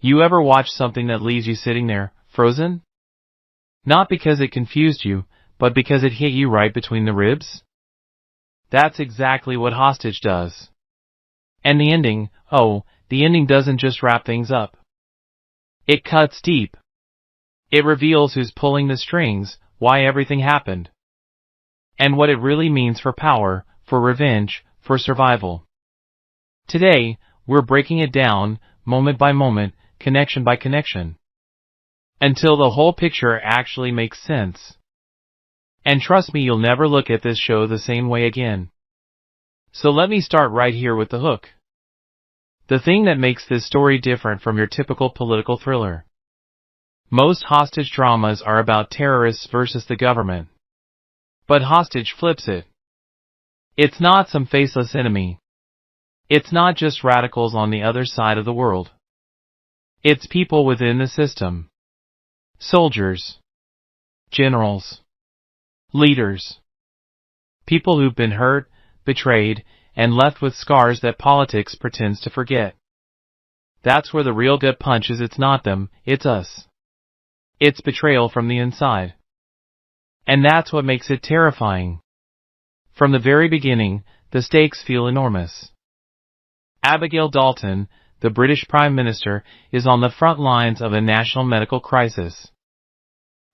You ever watch something that leaves you sitting there, frozen? Not because it confused you, but because it hit you right between the ribs? That's exactly what Hostage does. And the ending, the ending doesn't just wrap things up. It cuts deep. It reveals who's pulling the strings, why everything happened, and what it really means for power, for revenge, for survival. Today, we're breaking it down, moment by moment, connection by connection, until the whole picture actually makes sense. And trust me, you'll never look at this show the same way again. So let me start right here with the hook. The thing that makes this story different from your typical political thriller. Most hostage dramas are about terrorists versus the government. But Hostage flips it. It's not some faceless enemy. It's not just radicals on the other side of the world. It's people within the system. Soldiers. Generals. Leaders. People who've been hurt, betrayed, and left with scars that politics pretends to forget. That's where the real gut punch is. It's not them, it's us. It's betrayal from the inside. And that's what makes it terrifying. From the very beginning, the stakes feel enormous. Abigail Dalton, the British Prime Minister, is on the front lines of a national medical crisis.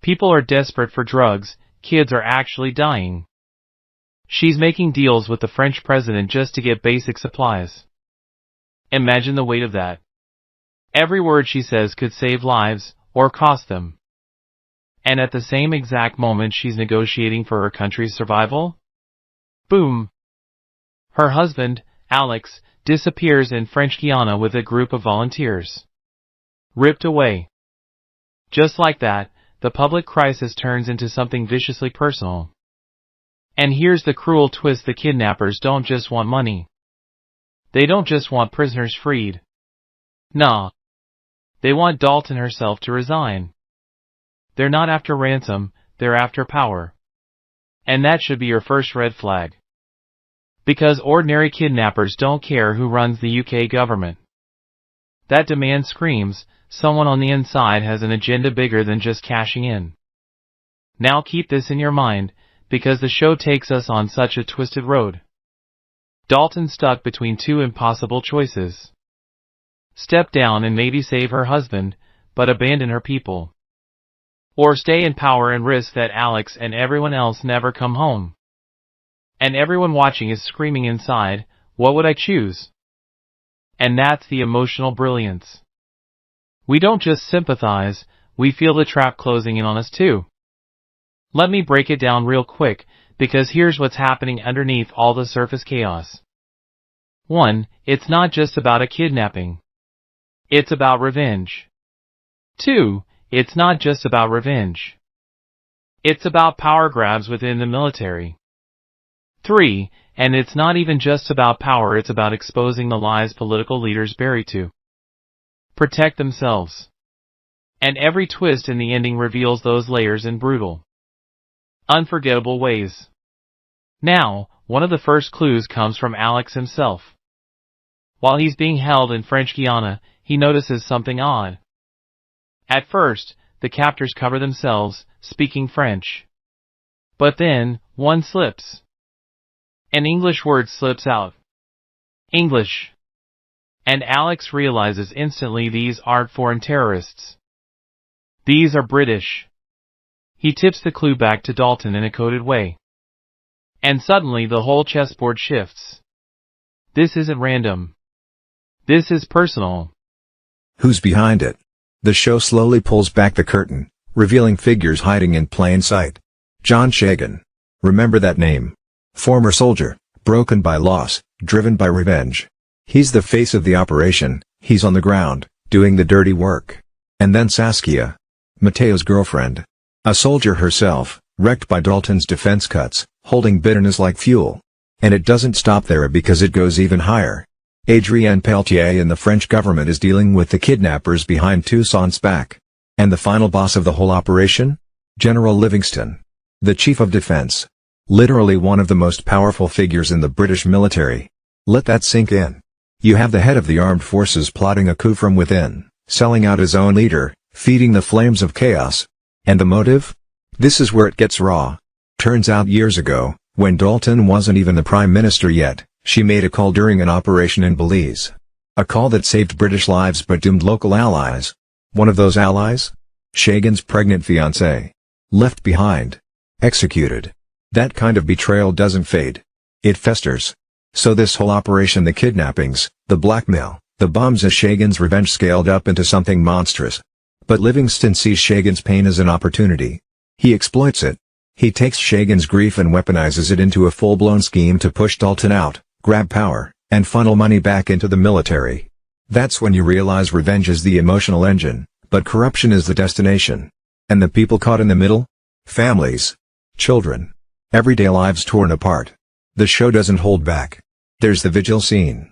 People are desperate for drugs, kids are actually dying. She's making deals with the French president just to get basic supplies. Imagine the weight of that. Every word she says could save lives, or cost them. And at the same exact moment she's negotiating for her country's survival, boom! Her husband, Alex, disappears in French Guiana with a group of volunteers. Ripped away. Just like that, the public crisis turns into something viciously personal. And here's the cruel twist: the kidnappers don't just want money. They don't just want prisoners freed. Nah. They want Dalton herself to resign. They're not after ransom, they're after power. And that should be your first red flag. Because ordinary kidnappers don't care who runs the UK government. That demand screams, someone on the inside has an agenda bigger than just cashing in. Now keep this in your mind, because the show takes us on such a twisted road. Dalton's stuck between two impossible choices. Step down and maybe save her husband, but abandon her people. Or stay in power and risk that Alex and everyone else never come home. And everyone watching is screaming inside, what would I choose? And that's the emotional brilliance. We don't just sympathize, we feel the trap closing in on us too. Let me break it down real quick, because here's what's happening underneath all the surface chaos. 1. It's not just about a kidnapping. It's about revenge. 2. It's not just about revenge. It's about power grabs within the military. 3. And it's not even just about power, it's about exposing the lies political leaders bury to protect themselves. And every twist in the ending reveals those layers in brutal, unforgettable ways. Now, one of the first clues comes from Alex himself. While he's being held in French Guiana, he notices something odd. At first, the captors cover themselves, speaking French. But then, one slips. An English word slips out. English. And Alex realizes instantly these aren't foreign terrorists. These are British. He tips the clue back to Dalton in a coded way. And suddenly the whole chessboard shifts. This isn't random. This is personal. Who's behind it? The show slowly pulls back the curtain, revealing figures hiding in plain sight. John Shagan. Remember that name? Former soldier, broken by loss, driven by revenge. He's the face of the operation, he's on the ground, doing the dirty work. And then Saskia. Mateo's girlfriend. A soldier herself, wrecked by Dalton's defense cuts, holding bitterness like fuel. And it doesn't stop there because it goes even higher. Adrienne Pelletier in the French government is dealing with the kidnappers behind Toussaint's back. And the final boss of the whole operation? General Livingston. The chief of defense. Literally one of the most powerful figures in the British military. Let that sink in. You have the head of the armed forces plotting a coup from within, selling out his own leader, feeding the flames of chaos. And the motive? This is where it gets raw. Turns out years ago, when Dalton wasn't even the Prime Minister yet, she made a call during an operation in Belize. A call that saved British lives but doomed local allies. One of those allies? Shagan's pregnant fiancée. Left behind. Executed. That kind of betrayal doesn't fade. It festers. So this whole operation, the kidnappings, the blackmail, the bombs, as Shagan's revenge scaled up into something monstrous. But Livingston sees Shagan's pain as an opportunity. He exploits it. He takes Shagan's grief and weaponizes it into a full-blown scheme to push Dalton out, grab power, and funnel money back into the military. That's when you realize revenge is the emotional engine, but corruption is the destination. And the people caught in the middle? Families. Children. Everyday lives torn apart. The show doesn't hold back. There's the vigil scene.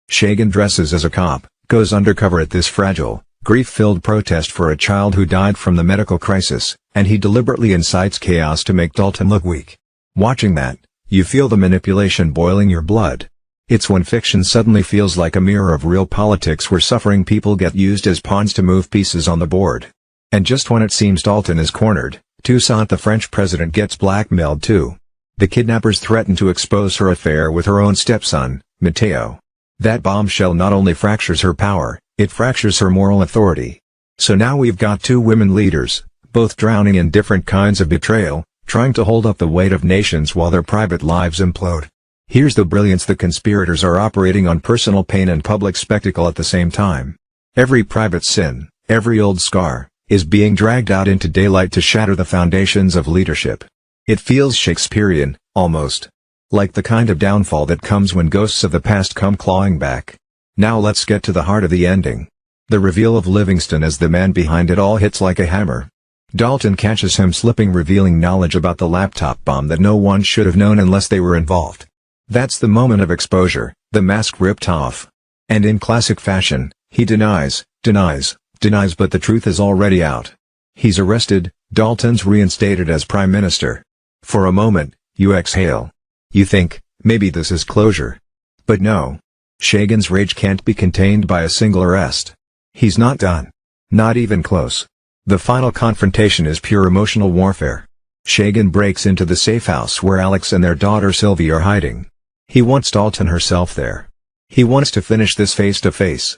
Shagan dresses as a cop, goes undercover at this fragile, grief-filled protest for a child who died from the medical crisis, and he deliberately incites chaos to make Dalton look weak. Watching that, you feel the manipulation boiling your blood. It's when fiction suddenly feels like a mirror of real politics, where suffering people get used as pawns to move pieces on the board. And just when it seems Dalton is cornered, Toussaint, the French president, gets blackmailed too. The kidnappers threaten to expose her affair with her own stepson, Mateo. That bombshell not only fractures her power, it fractures her moral authority. So now we've got two women leaders, both drowning in different kinds of betrayal, trying to hold up the weight of nations while their private lives implode. Here's the brilliance: the conspirators are operating on personal pain and public spectacle at the same time. Every private sin, every old scar, is being dragged out into daylight to shatter the foundations of leadership. It feels Shakespearean, almost. Like the kind of downfall that comes when ghosts of the past come clawing back. Now let's get to the heart of the ending. The reveal of Livingston as the man behind it all hits like a hammer. Dalton catches him slipping, revealing knowledge about the laptop bomb that no one should have known unless they were involved. That's the moment of exposure, the mask ripped off. And in classic fashion, he denies, but the truth is already out. He's arrested, Dalton's reinstated as Prime Minister. For a moment, you exhale. You think, maybe this is closure. But no. Shagan's rage can't be contained by a single arrest. He's not done. Not even close. The final confrontation is pure emotional warfare. Shagan breaks into the safe house where Alex and their daughter Sylvie are hiding. He wants Dalton herself there. He wants to finish this face to face.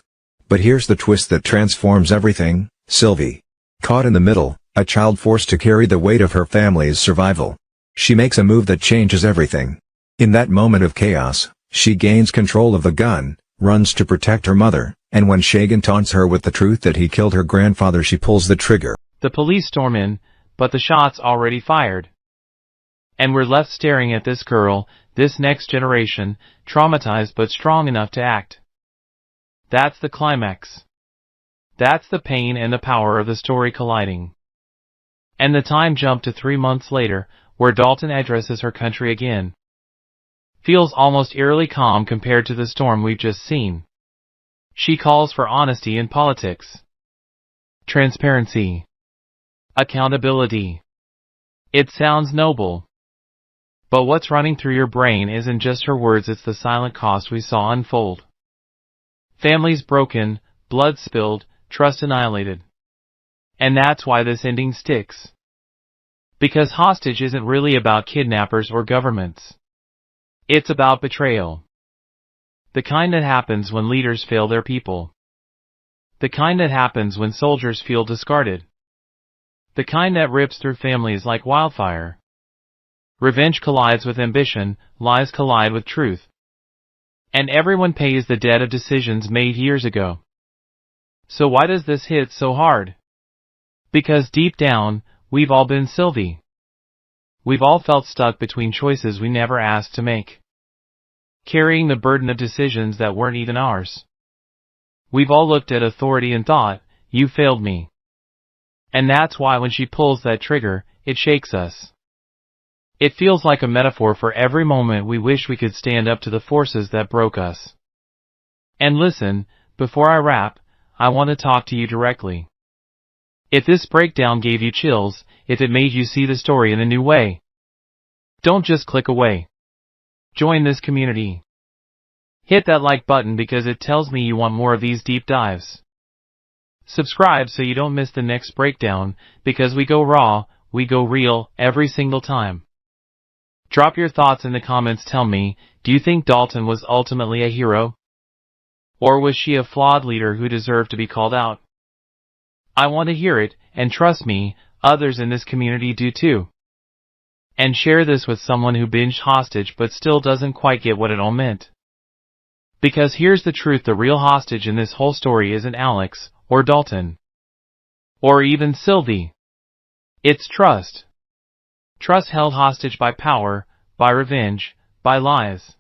But here's the twist that transforms everything: Sylvie. Caught in the middle, a child forced to carry the weight of her family's survival. She makes a move that changes everything. In that moment of chaos, she gains control of the gun, runs to protect her mother, and when Shagan taunts her with the truth that he killed her grandfather, she pulls the trigger. The police storm in, but the shot's already fired. And we're left staring at this girl, this next generation, traumatized but strong enough to act. That's the climax. That's the pain and the power of the story colliding. And the time jump to 3 months later, where Dalton addresses her country again, feels almost eerily calm compared to the storm we've just seen. She calls for honesty in politics, transparency, accountability. It sounds noble. But what's running through your brain isn't just her words, it's the silent cost we saw unfold. Families broken, blood spilled, trust annihilated. And that's why this ending sticks. Because Hostage isn't really about kidnappers or governments. It's about betrayal. The kind that happens when leaders fail their people. The kind that happens when soldiers feel discarded. The kind that rips through families like wildfire. Revenge collides with ambition, lies collide with truth. And everyone pays the debt of decisions made years ago. So why does this hit so hard? Because deep down, we've all been Sylvie. We've all felt stuck between choices we never asked to make. Carrying the burden of decisions that weren't even ours. We've all looked at authority and thought, you failed me. And that's why when she pulls that trigger, it shakes us. It feels like a metaphor for every moment we wish we could stand up to the forces that broke us. And listen, before I wrap, I want to talk to you directly. If this breakdown gave you chills, if it made you see the story in a new way, don't just click away. Join this community. Hit that like button because it tells me you want more of these deep dives. Subscribe so you don't miss the next breakdown, because we go raw, we go real, every single time. Drop your thoughts in the comments. Tell me, do you think Dalton was ultimately a hero? Or was she a flawed leader who deserved to be called out? I want to hear it, and trust me, others in this community do too. And share this with someone who binged Hostage but still doesn't quite get what it all meant. Because here's the truth, the real hostage in this whole story isn't Alex, or Dalton, or even Sylvie. It's trust. Trust held hostage by power, by revenge, by lies.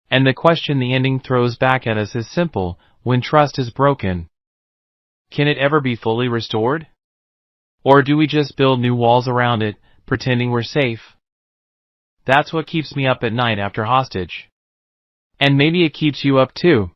And the question the ending throws back at us is simple: when trust is broken, can it ever be fully restored? Or do we just build new walls around it, pretending we're safe? That's what keeps me up at night after Hostage. And maybe it keeps you up too.